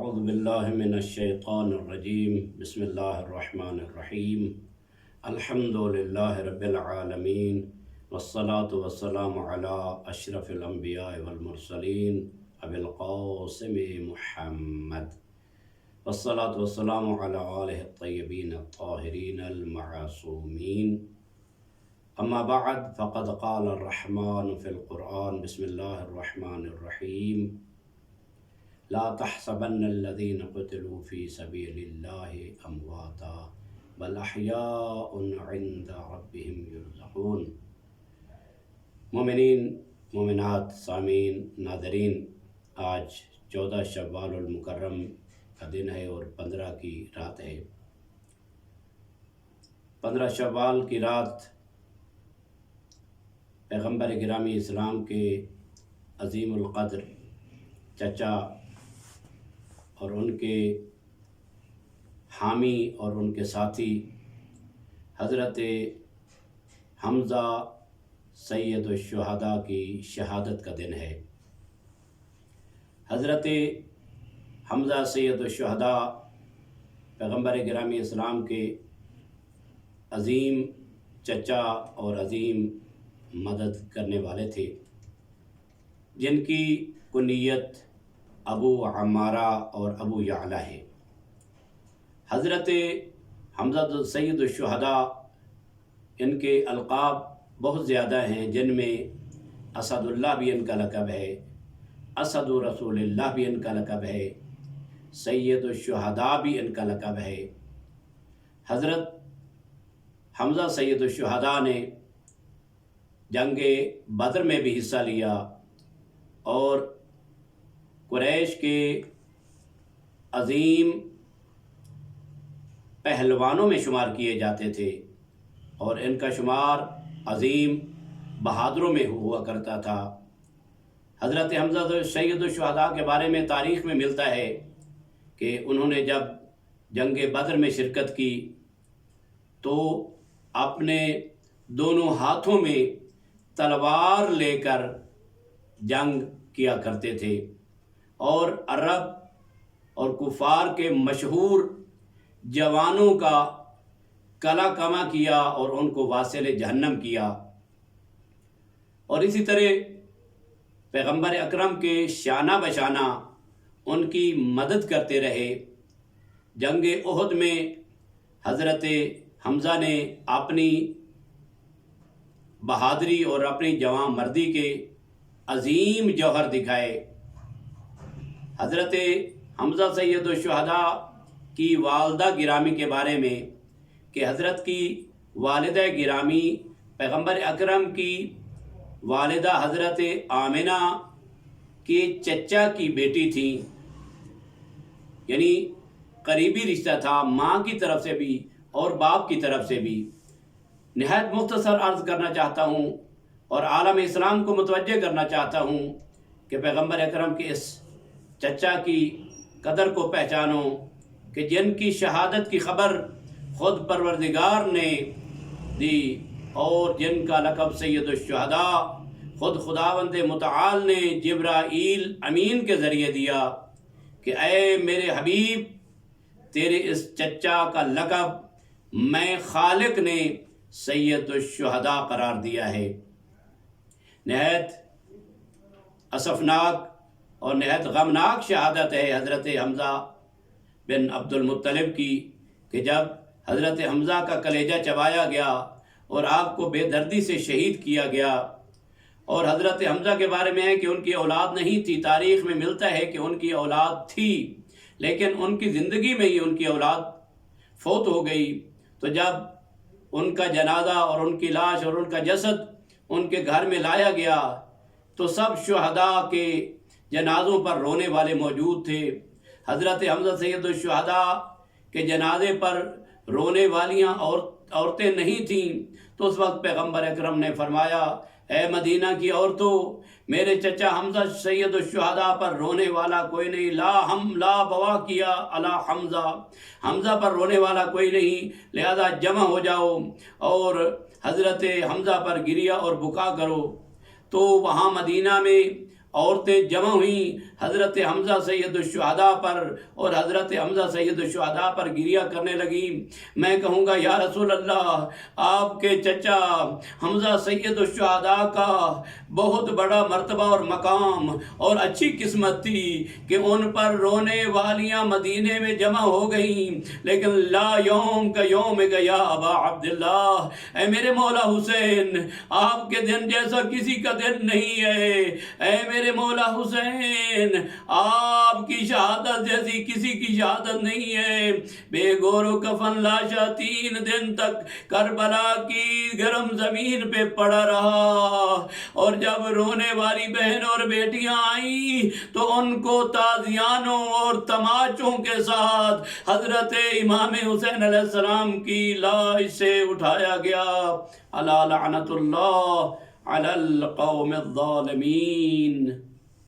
اعوذ باللہ من الشیطان الرجیم بسم اللہ الرحمن الرحیم الحمد للہ رب العالمین والصلاة والسلام علی اشرف الانبیاء والمرسلین ابی القاسم محمد والصلاة والسلام علی آلہ الطیبین الطاہرین المعصومین اما بعد فقد قال الرحمن فی القرآن بسم اللہ الرحمن الرحیم لا تحسبن الذين قتلوا في سبيل الله امواتا بل احياء عند ربهم يرزقون۔ مومنین، مومنات، سامعین، ناظرین، آج 14 شوال المکرم کا دن ہے اور 15 کی رات ہے۔ 15 شوال کی رات پیغمبر گرامی اسلام کے عظیم القدر چچا اور ان کے حامی اور ان کے ساتھی حضرت حمزہ سید الشہداء کی شہادت کا دن ہے۔ حضرت حمزہ سید الشہداء پیغمبر گرامی اسلام کے عظیم چچا اور عظیم مدد کرنے والے تھے، جن کی کنیت ابو عمارہ اور ابو یعلا ہے۔ حضرت حمزہ سید الشہداء، ان کے القاب بہت زیادہ ہیں، جن میں اسد اللہ بھی ان کا لقب ہے، اسد رسول اللہ بھی ان کا لقب ہے، سید الشہداء بھی ان کا لقب ہے۔ حضرت حمزہ سید الشہداء نے جنگ بدر میں بھی حصہ لیا اور قریش کے عظیم پہلوانوں میں شمار کیے جاتے تھے اور ان کا شمار عظیم بہادروں میں ہوا کرتا تھا۔ حضرت حمزہ سید الشہداء کے بارے میں تاریخ میں ملتا ہے کہ انہوں نے جب جنگ بدر میں شرکت کی تو اپنے دونوں ہاتھوں میں تلوار لے کر جنگ کیا کرتے تھے اور عرب اور کفار کے مشہور جوانوں کا کلا کما کیا اور ان کو واصل جہنم کیا، اور اسی طرح پیغمبر اکرم کے شانہ بشانہ ان کی مدد کرتے رہے۔ جنگ احد میں حضرت حمزہ نے اپنی بہادری اور اپنی جواں مردی کے عظیم جوہر دکھائے۔ حضرت حمزہ سید الشہداء کی والدہ گرامی کے بارے میں کہ حضرت کی والدہ گرامی پیغمبر اکرم کی والدہ حضرت آمنہ کے چچا کی بیٹی تھی، یعنی قریبی رشتہ تھا، ماں کی طرف سے بھی اور باپ کی طرف سے بھی۔ نہایت مختصر عرض کرنا چاہتا ہوں اور عالم اسلام کو متوجہ کرنا چاہتا ہوں کہ پیغمبر اکرم کے اس چچا کی قدر کو پہچانو کہ جن کی شہادت کی خبر خود پروردگار نے دی اور جن کا لقب سید الشہداء خود خداوند متعال نے جبرائیل امین کے ذریعے دیا کہ اے میرے حبیب، تیرے اس چچا کا لقب میں خالق نے سید الشہداء قرار دیا ہے۔ نہایت اسفناک اور نہایت غمناک شہادت ہے حضرت حمزہ بن عبد المطلب کی کہ جب حضرت حمزہ کا کلیجہ چبایا گیا اور آپ کو بے دردی سے شہید کیا گیا، اور حضرت حمزہ کے بارے میں ہے کہ ان کی اولاد نہیں تھی، تاریخ میں ملتا ہے کہ ان کی اولاد تھی لیکن ان کی زندگی میں ہی ان کی اولاد فوت ہو گئی۔ تو جب ان کا جنازہ اور ان کی لاش اور ان کا جسد ان کے گھر میں لایا گیا تو سب شہداء کے جنازوں پر رونے والے موجود تھے۔ حضرت حمزہ سید الشہداء کے جنازے پر رونے والیاں عورتیں نہیں تھیں، تو اس وقت پیغمبر اکرم نے فرمایا، اے مدینہ کی عورتوں، میرے چچا حمزہ سید الشہداء پر رونے والا کوئی نہیں، لا بوا کیا علی حمزہ، حمزہ پر رونے والا کوئی نہیں، لہذا جمع ہو جاؤ اور حضرت حمزہ پر گریہ اور بکا کرو۔ تو وہاں مدینہ میں عورتیں جمع ہوئیں حضرت حمزہ سید الشہداء پر، اور حضرت حمزہ سید الشہداء پر گریہ کرنے لگی۔ میں کہوں گا یا رسول اللہ، آپ کے چچا حمزہ سید الشہداء کا بہت بڑا مرتبہ اور مقام اور اچھی قسمت تھی کہ ان پر رونے والیاں مدینے میں جمع ہو گئیں، لیکن لا یوم کا یوم یا ابا عبداللہ، اے میرے مولا حسین، آپ کے دن جیسا کسی کا دن نہیں ہے۔ اے میرے مولا حسین، آپ کی شہادت جیسی کسی کی شہادت نہیں ہے۔ بے گور و کفن لاشا 3 دن تک کربلا کی گرم زمین پہ پڑا رہا، اور جب رونے والی بہن اور بیٹیاں آئیں تو ان کو تازیانوں اور تماچوں کے ساتھ حضرت امام حسین علیہ السلام کی لاش سے اٹھایا گیا۔ الا لعنت اللہ علی القوم الظالمین۔